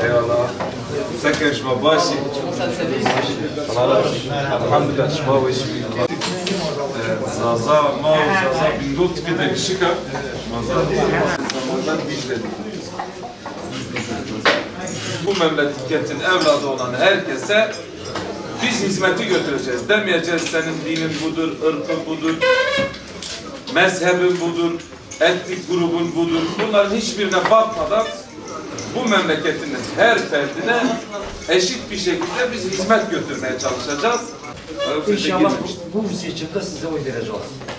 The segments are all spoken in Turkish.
Eyvallah. Sekeş babaşi. Elhamdülillah şifa ve şifa. Zaza, Zaza, Bindot gibi de şıka. Bu memleketin evladı olan herkese biz hizmeti götüreceğiz. Demeyeceğiz senin dinin budur, ırkın budur, mezhebin budur, etnik grubun budur. Bunların hiçbirine bakmadan bu memleketin her ferdine eşit bir şekilde biz hizmet götürmeye çalışacağız. İnşallah bu seçimde size oy vereceğiz.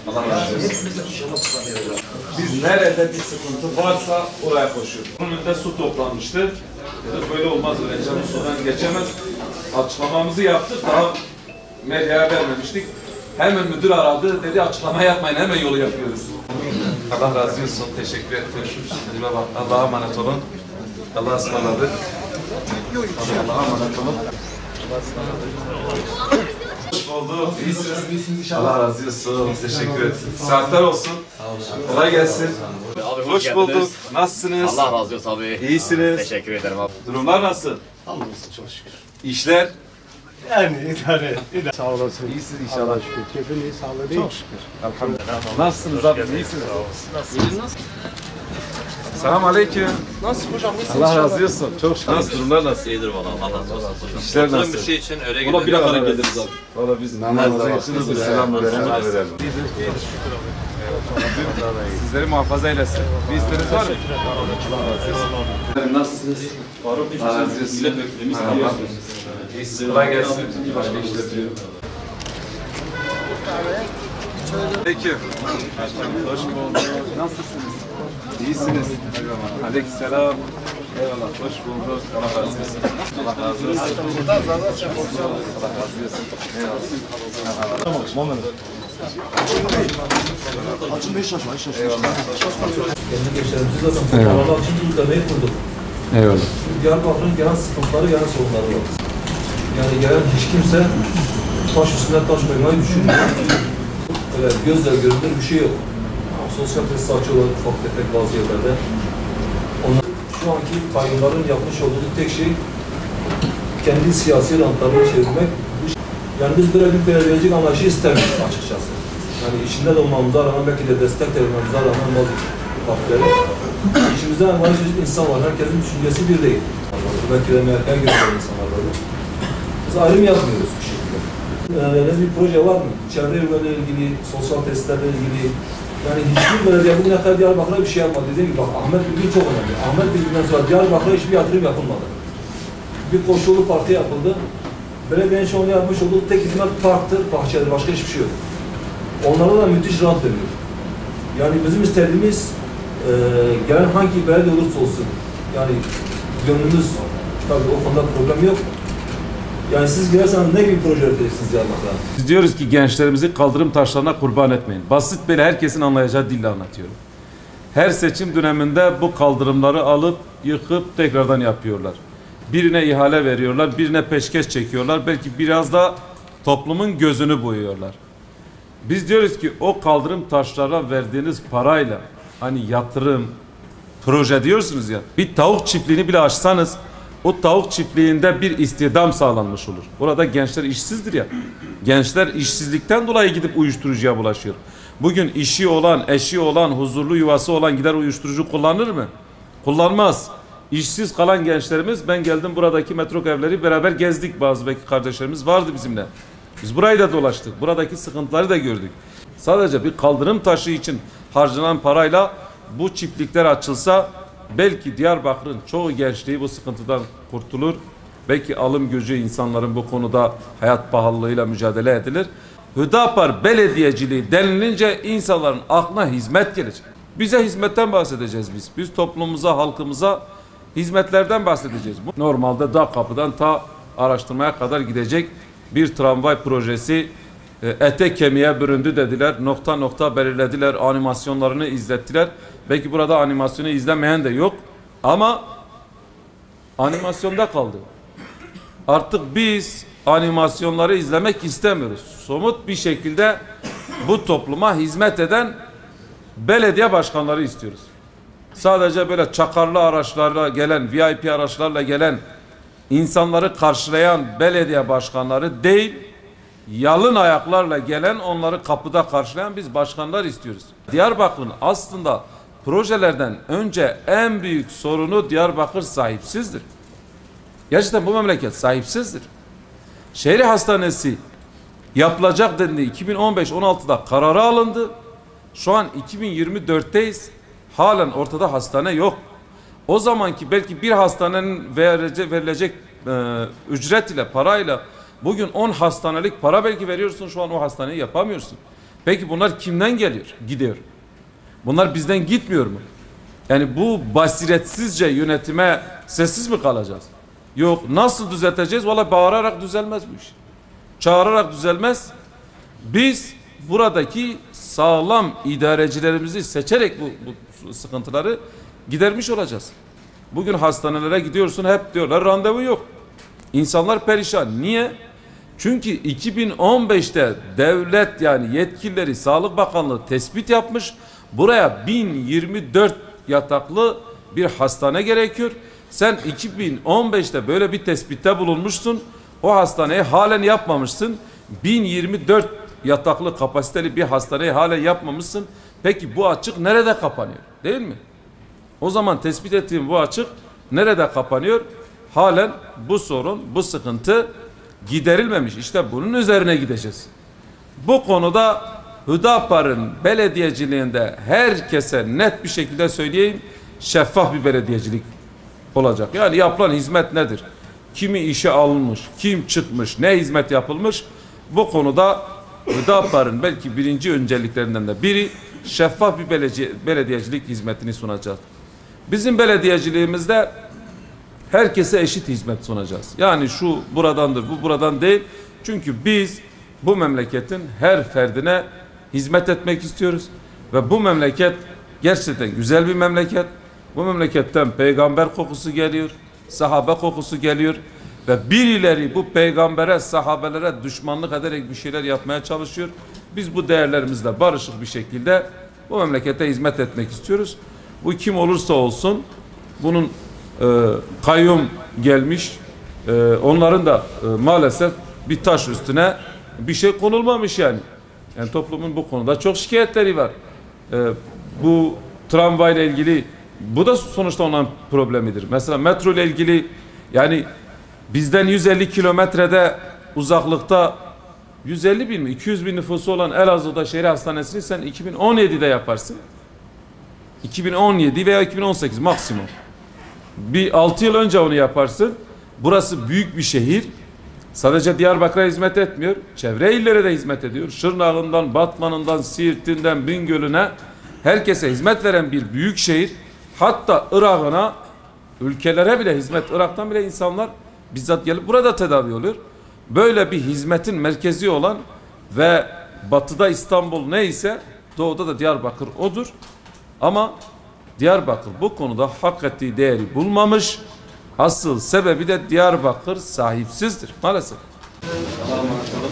Allah razı olsun. Hepimiz inşallah size vereceğiz. Biz nerede bir sıkıntı varsa oraya koşuyoruz. Bunun önünde su toplanmıştı. Dedik böyle olmaz, öyle canı sudan geçemez. Açıklamamızı yaptık, daha medyaya vermemiştik. Hemen müdür aradı, dedi açıklama yapmayın, hemen yolu yapıyoruz. Allah razı olsun, teşekkür ederim. Allah'a emanet olun. Allah'a ısmarladık. Allah'a emanet olun. Hoş bulduk. İyisiniz. Allah razı olsun. Teşekkür ederim. Saatler olsun. Kolay gelsin. Abi hoş bulduk. Nasılsınız? Allah razı olsun abi. İyisiniz. Teşekkür ederim abi. Durumlar nasıl? Hamdolsun çok şükür. İşler? Yani idare. Sağ olasın. İyisiniz inşallah. Şükür. Keyfin iyi, sağlığı değil. Çok şükür. Elhamdülillah. Nasılsınız abi? İyisiniz. Nasılsınız? Selamun aleyküm. Nasıl hocam? Allah razı olsun. Çok şükür. Nasıl durumlar nasıl? İyidir valla Allah razı olsun. İşler nasıl? Bir şey için öyle Valla bir gidelim. ara geliriz abi. Valla biz namazda başlıyoruz. Bir selam verelim. Sizleri muhafaza eylesin. Bir isteğiniz var mı? Nasılsınız? Allah razı olsun. İyisiniz. Kolay gelsin. Başka işler diliyorum. Peki. Hoş bulduk. Nasılsınız? İyisiniz. Aleykümselam. Eyvallah. Hoş bulduk. Allah razı olsun. Allah razı olsun. Allah razı olsun. Eyvallah. Tamam, moment. Açın 5 yaş var, 5 yaş. Kendi gençlerimizi zaten kurtarmak için bu derneği kurduk. Eyvallah. Diyarbakır'ın gelen sıkıntıları, gelen sorunları var. Yani gelen hiç kimse taş üstüne taş koymayı düşünmüyor. Öyle gözle görünür bir şey yok. Sosyal tesis açıyorlar ufak tefek bazı yerlerde. Onlar şu anki kayyumların yapmış olduğu tek şey kendi siyasi rantlarını çevirmek. Yani biz böyle bir belirleyici anlayışı istemiyoruz açıkçası. Yani içinde de olmamıza rağmen belki de destek de vermemize rağmen bazı partileri. İçimizde envai çeşit insan var. Herkesin düşüncesi bir değil. Belki de merken gösteren insanlar var. Biz ayrım yapmıyoruz bir şekilde. Yani bir proje var mı? Çevre yollarıyla ilgili, sosyal testlerle ilgili. Yani hiçbir belediye bugüne kadar Diyarbakır'a bir şey yapmadı. Dediğim gibi bak Ahmet Bilgin çok önemli. Ahmet Bilgin'den sonra Diyarbakır'a hiçbir yatırım yapılmadı. Bir koşullu parti yapıldı. Belediyenin şu anda yapmış olduğu tek hizmet parktır, bahçedir. Başka hiçbir şey yok. Onlara da müthiş rant veriyor. Yani bizim istediğimiz gelen hangi belediye olursa olsun, yani gönlümüz tabii o konuda problem yok. Yani siz girerseniz ne gibi proje üreteceksiniz Diyarbakır'a? Biz diyoruz ki gençlerimizi kaldırım taşlarına kurban etmeyin. Basit böyle herkesin anlayacağı dille anlatıyorum. Her seçim döneminde bu kaldırımları alıp yıkıp tekrardan yapıyorlar. Birine ihale veriyorlar, birine peşkeş çekiyorlar. Belki biraz da toplumun gözünü boyuyorlar. Biz diyoruz ki o kaldırım taşlara verdiğiniz parayla hani yatırım, proje diyorsunuz ya, bir tavuk çiftliğini bile açsanız o tavuk çiftliğinde bir istihdam sağlanmış olur. Burada gençler işsizdir ya. Gençler işsizlikten dolayı gidip uyuşturucuya bulaşıyor. Bugün işi olan, eşi olan, huzurlu yuvası olan gider uyuşturucu kullanır mı? Kullanmaz. İşsiz kalan gençlerimiz, ben geldim buradaki metrok evleri beraber gezdik, bazı belki kardeşlerimiz vardı bizimle. Biz burayı da dolaştık. Buradaki sıkıntıları da gördük. Sadece bir kaldırım taşı için harcanan parayla bu çiftlikler açılsa belki Diyarbakır'ın çoğu gençliği bu sıkıntıdan kurtulur. Belki alım gücü insanların bu konuda hayat pahalılığıyla mücadele edilir. Hüdapar belediyeciliği denilince insanların aklına hizmet gelecek. Bize hizmetten bahsedeceğiz biz. Biz toplumumuza, halkımıza hizmetlerden bahsedeceğiz. Normalde dağ kapıdan ta araştırmaya kadar gidecek bir tramvay projesi, ete kemiğe büründü dediler. Nokta nokta belirlediler. Animasyonlarını izlettiler. Belki burada animasyonu izlemeyen de yok. Ama animasyonda kaldı. Artık biz animasyonları izlemek istemiyoruz. Somut bir şekilde bu topluma hizmet eden belediye başkanları istiyoruz. sadece böyle çakarlı araçlarla gelen, VIP araçlarla gelen insanları karşılayan belediye başkanları değil, yalın ayaklarla gelen, onları kapıda karşılayan biz başkanlar istiyoruz. Diyarbakır'ın aslında projelerden önce en büyük sorunu Diyarbakır sahipsizdir. Gerçekten bu memleket sahipsizdir. Şehir hastanesi yapılacak dendi. 2015-16'da kararı alındı. Şu an 2024'teyiz. Halen ortada hastane yok. O zamanki belki bir hastanenin verilecek ücret ile, parayla bugün 10 hastanelik para belki veriyorsun, şu an o hastaneyi yapamıyorsun. Peki bunlar kimden geliyor? Gidiyor. Bunlar bizden gitmiyor mu? Yani bu basiretsizce yönetime sessiz mi kalacağız? Yok. Nasıl düzelteceğiz? Vallahi bağırarak düzelmez bu iş. Çağırarak düzelmez. Biz buradaki sağlam idarecilerimizi seçerek bu sıkıntıları gidermiş olacağız. Bugün hastanelere gidiyorsun, hep diyorlar randevu yok. İnsanlar perişan. Niye? Çünkü 2015'te devlet, yani yetkilileri, Sağlık Bakanlığı tespit yapmış. Buraya 1024 yataklı bir hastane gerekiyor. Sen 2015'te böyle bir tespitte bulunmuşsun. O hastaneyi halen yapmamışsın. 1024 yataklı kapasiteli bir hastaneyi halen yapmamışsın. Peki bu açık nerede kapanıyor? Değil mi? O zaman tespit ettiğim bu açık nerede kapanıyor? Halen bu sorun, bu sıkıntı giderilmemiş. İşte bunun üzerine gideceğiz. Bu konuda Hüdapar'ın belediyeciliğinde herkese net bir şekilde söyleyeyim, şeffaf bir belediyecilik olacak. Yani yapılan hizmet nedir? Kimi işe alınmış, kim çıkmış, ne hizmet yapılmış? Bu konuda Hüdapar'ın belki birinci önceliklerinden de biri şeffaf bir belediyecilik hizmetini sunacağız. Bizim belediyeciliğimizde herkese eşit hizmet sunacağız. Yani şu buradandır, bu buradan değil. Çünkü biz bu memleketin her ferdine hizmet etmek istiyoruz. Ve bu memleket gerçekten güzel bir memleket. Bu memleketten peygamber kokusu geliyor, sahabe kokusu geliyor. Ve birileri bu peygambere, sahabelere düşmanlık ederek bir şeyler yapmaya çalışıyor. Biz bu değerlerimizle barışık bir şekilde bu memlekete hizmet etmek istiyoruz. Bu kim olursa olsun bunun kayyum gelmiş, onların da maalesef bir taş üstüne bir şey konulmamış yani. Yani toplumun bu konuda çok şikayetleri var. Bu tramvayla ilgili, bu da sonuçta olan problemidir. Mesela metro ile ilgili, yani bizden 150 kilometrede uzaklıkta 150 bin mi 200 bin nüfusu olan Elazığ'da şehir hastanesini sen 2017'de yaparsın. 2017 veya 2018 maksimum. Bir 6 yıl önce onu yaparsın. Burası büyük bir şehir. Sadece Diyarbakır'a hizmet etmiyor. Çevre illere de hizmet ediyor. Şırnak'ından, Batman'ından, Siirt'inden, Bingöl'üne herkese hizmet veren bir büyük şehir. Hatta Irak'ına, ülkelere bile hizmet, Irak'tan bile insanlar bizzat gelip burada tedavi oluyor. Böyle bir hizmetin merkezi olan ve batıda İstanbul neyse doğuda da Diyarbakır odur. Ama Diyarbakır bu konuda hak ettiği değeri bulmamış. Asıl sebebi de Diyarbakır sahipsizdir maalesef. Allah'a emanet olun.